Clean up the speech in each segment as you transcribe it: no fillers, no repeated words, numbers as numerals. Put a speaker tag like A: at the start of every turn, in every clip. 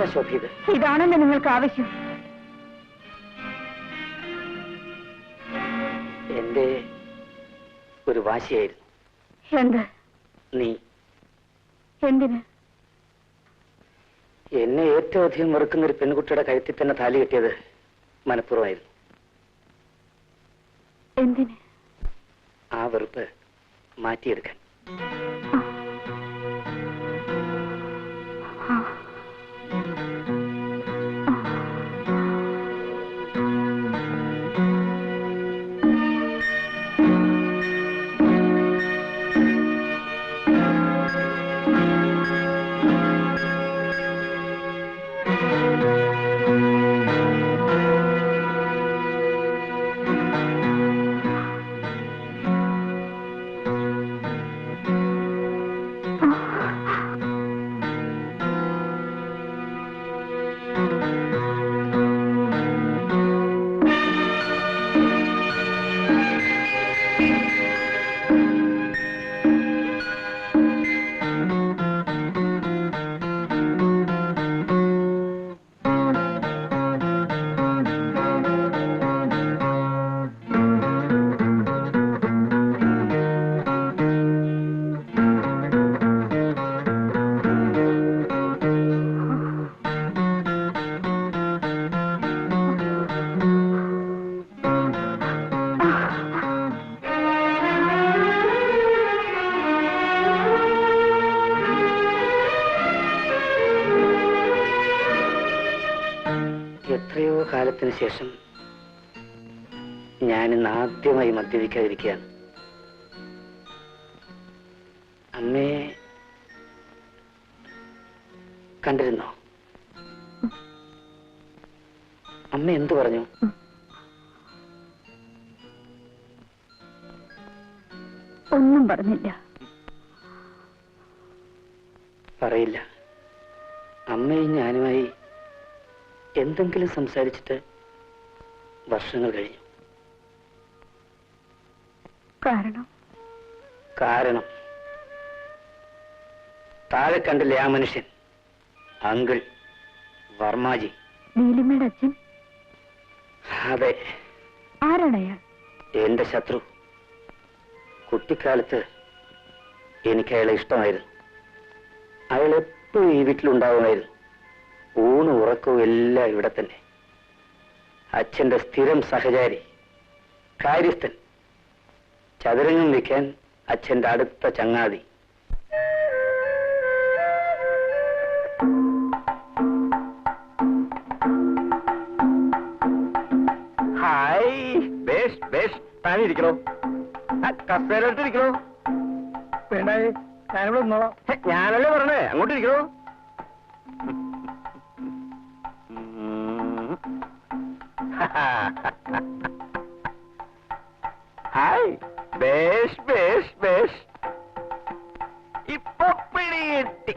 A: എന്താ ശോഭ ഇത്?
B: ഇതാണല്ലോ നിങ്ങൾക്ക് ആവശ്യം.
A: എന്റെ ഒരു വാശിയായിരുന്നു.
B: എന്ത്?
A: നീ
B: എന്തിന്?
A: എന്നെ ഏറ്റവും അധികം വെറുക്കുന്ന ഒരു പെൺകുട്ടിയുടെ കഴുത്തിൽ തന്നെ താലി കെട്ടിയത് മനഃപൂർവ്വമായിരുന്നു.
B: എന്തിന്?
A: ആ വെറുപ്പ് മാറ്റിയെടുക്കാൻ. എത്രയോ കാലത്തിന് ശേഷം ഞാനിന്ന് ആദ്യമായി മദ്യപിക്കാതിരിക്കുകയാണ്. അമ്മയെ കണ്ടിരുന്നോ? അമ്മ എന്തു പറഞ്ഞു?
B: ഒന്നും പറഞ്ഞില്ല.
A: പറയില്ല. അമ്മയും ഞാനുമായി എന്തെങ്കിലും സംസാരിച്ചിട്ട് വർഷങ്ങൾ കഴിഞ്ഞു. കാരണം താഴെ കണ്ടില്ലേ ആ മനുഷ്യൻ? അങ്കിൾ വർമാജി.
B: നീലിമയുടെ അച്ഛൻ?
A: അതെ.
B: ആരാണയാൾ?
A: എന്റെ ശത്രു. കുട്ടിക്കാലത്ത് എനിക്ക് അയാളെ ഇഷ്ടമായിരുന്നു. അയാൾ എപ്പോഴും ഈ വീട്ടിലുണ്ടാവുമായിരുന്നു. ഊണും ഉറക്കവും എല്ലാം ഇവിടെ തന്നെ. അച്ഛന്റെ സ്ഥിരം സഹചാരി, കാര്യസ്ഥൻ, ചതുരംഗം വെക്കാൻ അച്ഛന്റെ അടുത്ത ചങ്ങാതി.
C: ഹായ്, ബേഷ് ബേഷ്. താനിരിക്കണോ? കസേരട്ടിരിക്കണോ? വേണ്ട, ഞാനിവിടെ നിന്നോളാം. ഞാനല്ലേ പറഞ്ഞേ, അങ്ങോട്ടിരിക്കണോ? ഹായ്, ബേഷ് ബേഷ് ബേഷ്. ഇപ്പൊ പിടികിട്ടി.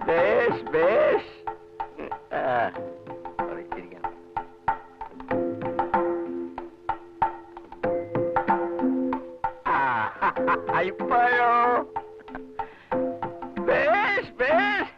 C: ബേഷ് ബേഷ്. ഇപ്പോഴോ? ബേഷ് ബേഷ്.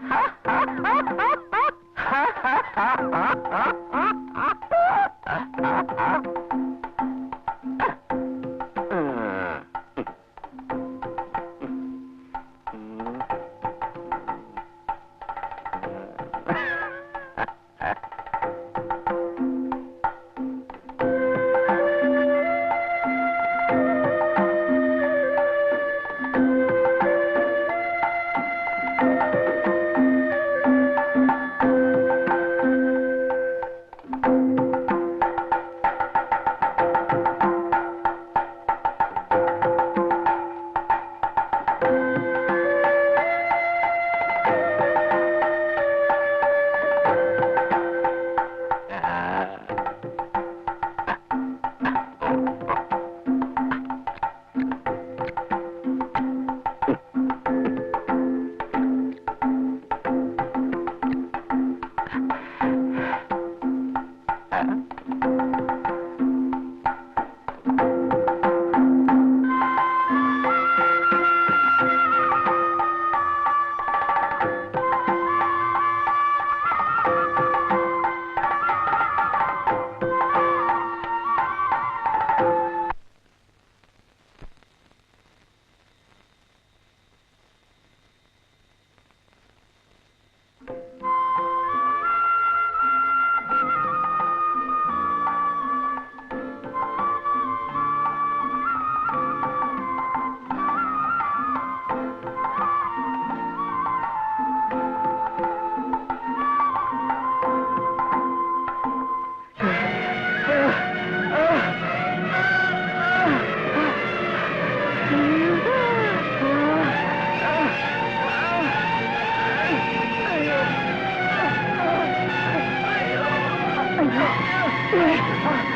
B: അയ്യോ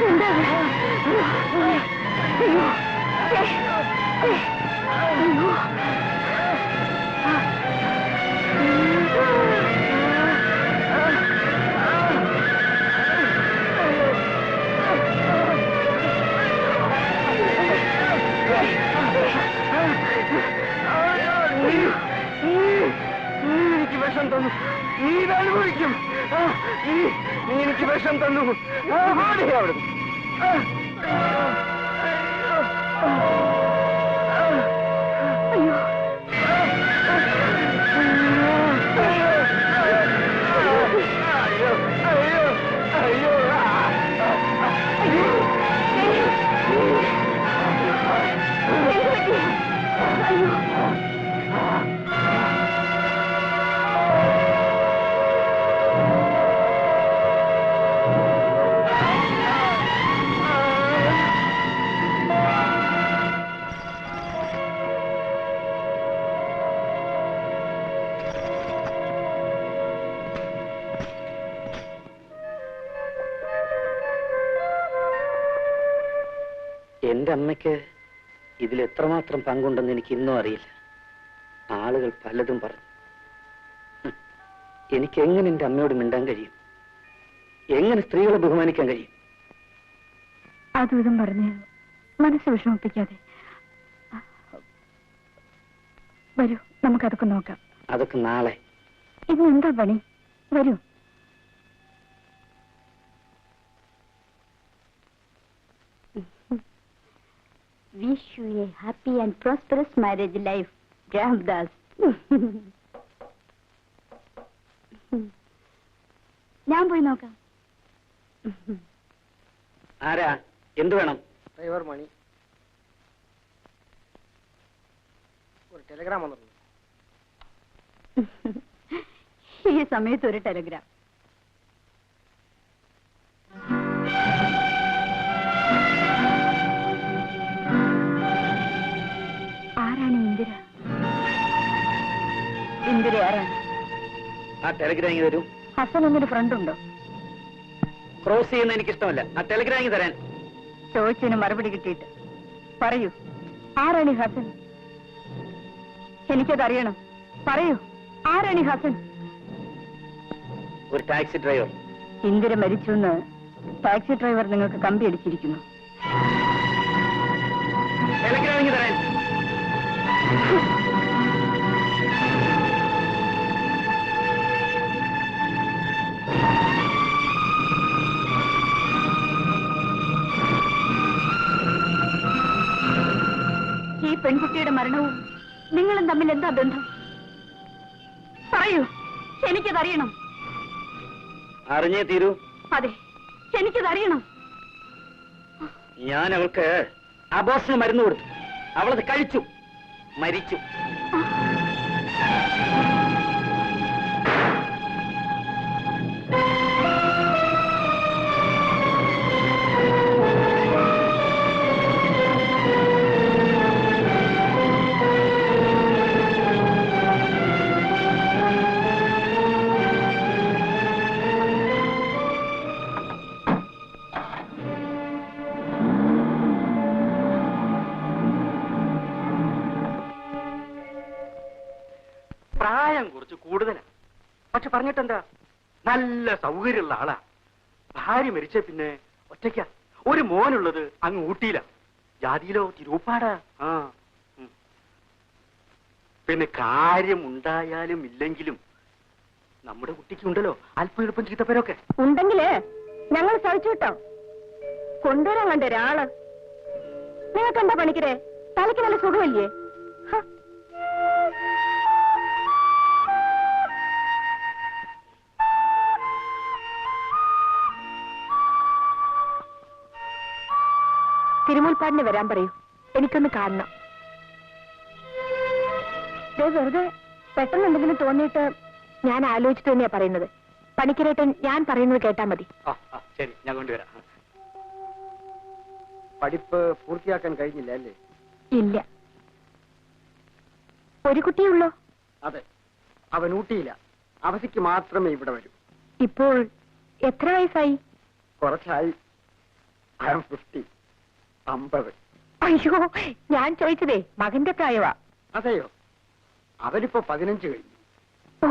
B: എന്താ ഇത്? അയ്യോ അയ്യോ
C: എനിക്ക് വിഷം തന്നു. നീ ഇത് അനുഭവിക്കും. നീ എനിക്ക് വിഷം തന്നു. അവിടെ
B: അയ്യോ
C: അയ്യോ അയ്യോ അയ്യോ
B: അയ്യോ
A: എന്റെ അമ്മയ്ക്ക് ഇതിൽ എത്രമാത്രം പങ്കുണ്ടെന്ന് എനിക്ക് ഇന്നും അറിയില്ല. ആളുകൾ പലതും പറഞ്ഞു. എനിക്ക് എങ്ങനെ എന്റെ അമ്മയോട് മിണ്ടാൻ കഴിയും? എങ്ങനെ സ്ത്രീകളെ ബഹുമാനിക്കാൻ കഴിയും?
B: അതും ഇതും പറഞ്ഞ് മനസ്സ് വിഷമിപ്പിക്കാതെ വരൂ, നമുക്കതൊക്കെ നോക്കാം.
A: അതൊക്കെ നാളെ.
B: ഇത് എന്താ പണി? വരൂ. Wish you a happy and prosperous marriage life, Ramdas. ഞാൻ പോയി നോക്കാം.
A: ആരാ? എന്ത് വേണം?
D: ഡ്രൈവർ മണി. ഒരു ടെലിഗ്രാം വന്നിട്ടുണ്ട്.
B: ഈ സമയത്ത് ഒരു ടെലിഗ്രാം. ആരാണ് ഇന്ദിര? ഇന്ദിര ആരാണ്?
A: ആ ടെലിഗ്രാം ഇങ്ങ് തരൂ.
B: ഹസൻ എന്നൊരു ഫ്രണ്ട് ഉണ്ടോ?
A: ക്രോസ് ചെയ്യുന്ന എനിക്കിഷ്ടമല്ല. ആ ടെലിഗ്രാം ഇങ്ങ് തരാൻ.
B: ചോദിച്ചതിന് മറുപടി കിട്ടിയിട്ട് പറയൂ, ആരാണ് ഈ ഹസൻ? എനിക്കതറിയണം. പറയൂ, ആരാണ് ഈ ഹസൻ?
A: ഒരു ടാക്സി ഡ്രൈവർ.
B: ഇന്ദിര മരിച്ചു എന്ന് ടാക്സി ഡ്രൈവർ നിങ്ങൾക്ക് കമ്പി അടിച്ചിരിക്കുന്നു.
A: ടെലിഗ്രാം ഇങ്ങ് തരാൻ.
B: ഈ പെൺകുട്ടിയുടെ മരണവും നിങ്ങളും തമ്മിൽ എന്താ ബന്ധം? പറയൂ, എനിക്കതറിയണം.
A: അറിഞ്ഞേ തീരൂ.
B: അതെ, എനിക്കതറിയണം.
A: ഞാൻ അവൾക്ക് അബോർഷന് മരുന്ന് കൊടുത്തു. അവളത് കഴിച്ചു, മരിച്ചു.
D: പ്രായം കുറച്ച് കൂടുതലാ. പക്ഷെ പറഞ്ഞിട്ടെന്താ, നല്ല സൗകര്യമുള്ള ആളാ. ഭാര്യ മരിച്ച പിന്നെ ഒറ്റയ്ക്ക. ഒരു മോനുള്ളത് അങ്ങ് ഊട്ടിയില്ല. ജാതിയിലോ തിരുപ്പാടാ. ആ പിന്നെ കാര്യം ഉണ്ടായാലും ഇല്ലെങ്കിലും നമ്മുടെ കുട്ടിക്ക് ഉണ്ടല്ലോ അല്പം എളുപ്പം ചീത്തപ്പേരൊക്കെ.
B: ഉണ്ടെങ്കിലേ ഞങ്ങൾ സഹിച്ചു കിട്ടോ. കൊണ്ടുവരാൻ കണ്ട ഒരാള്. നിങ്ങൾക്ക് എന്താ പണിക്കരെ? തലയ്ക്ക് നല്ല സുഖമില്ലേ? തിരുമുൽപ്പാടിന് വരാൻ പറയൂ, എനിക്കൊന്ന് കാണണം. വെറുതെ പെട്ടെന്ന് എന്തെങ്കിലും തോന്നിയിട്ട് ഞാൻ ആലോചിച്ചിട്ട് തന്നെയാ പറയുന്നത്. പണിക്കരേട്ടൻ ഞാൻ പറയുന്നത് കേട്ടാ മതി.
D: ശരി, ഞാൻ കൊണ്ടുവരാം. പഠിപ്പ് പൂർത്തിയാക്കാൻ കഴിഞ്ഞില്ല അല്ലേ?
B: ഇല്ല. ഒരു കുട്ടിയുള്ളോ?
D: അതെ, അവൻ ഊട്ടിയില്ല. അവധിക്ക് മാത്രമേ ഇവിടെ വരൂ.
B: ഇപ്പോൾ എത്ര വയസ്സായി?
C: കുറച്ചായി. I am 50. 50.
B: അയ്യോ, ഞാൻ ചോദിച്ചതേ മകന്റെ പ്രായവാ.
C: അതെയോ? അവനിപ്പോ 15 കഴിഞ്ഞു.
B: ഓ,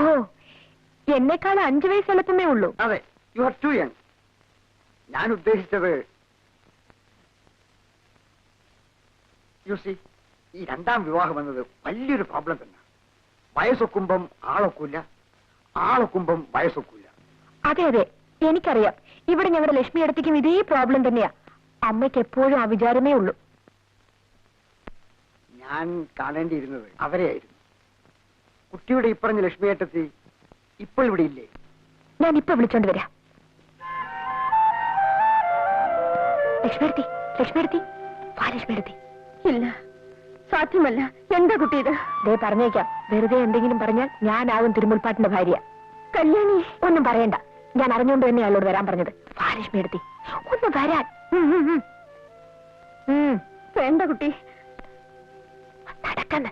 B: എന്നെക്കാൾ 5 വയസ്സ് എളുപ്പമേ ഉള്ളൂ.
C: അതെ, യു ആർ ടു യങ്. ഞാൻ ഉദ്ദേശിച്ചത് യു സി, ഈ രണ്ടാം വിവാഹം എന്നത് വലിയൊരു പ്രോബ്ലം തന്നെ. വയസ്സൊക്കുമ്പം ആളൊക്കില്ല, ആളൊക്കുമ്പം വയസ്സൊക്കില്ല.
B: അതെ അതെ, എനിക്കറിയാം. ഇവിടെ ഞങ്ങളുടെ ലക്ഷ്മി അടുത്തേക്കും ഇതേ പ്രോബ്ലം തന്നെയാ. അമ്മയ്ക്ക് എപ്പോഴും ആ വിചാരമേ ഉള്ളൂ.
C: ഞാൻ കാണേണ്ടിയിരുന്നത് അവരെയായിരുന്നു. കുട്ടിയുടെ ഇപ്പറഞ്ഞ ലക്ഷ്മിയേട്ടത്തി ഇപ്പോൾ ഇവിടെ ഇല്ലേ?
B: ഞാൻ ഇപ്പൊ വിളിച്ചോണ്ട് വരാം. ലക്ഷ്മിയെടുത്തി, ലക്ഷ്മിയെടുത്തി, വാ ലക്ഷ്മിയെടുത്തി. ഇല്ല, സാധ്യമല്ല. എന്താ കുട്ടി ഇത്? ദേ പറഞ്ഞേക്കാം, വെറുതെ എന്തെങ്കിലും പറഞ്ഞാൽ ഞാനാകും തിരുമുൽപ്പാട്ടിന്റെ ഭാര്യ. കല്യാണി ഒന്നും പറയണ്ട. ഞാൻ അറിഞ്ഞുകൊണ്ട് തന്നെ അയാളോട് വരാൻ പറഞ്ഞത്. വാ ലക്ഷ്മിയെടുത്തി, ഒന്ന് വരാൻ. വേണ്ട കുട്ടി, നടക്കന്ന്.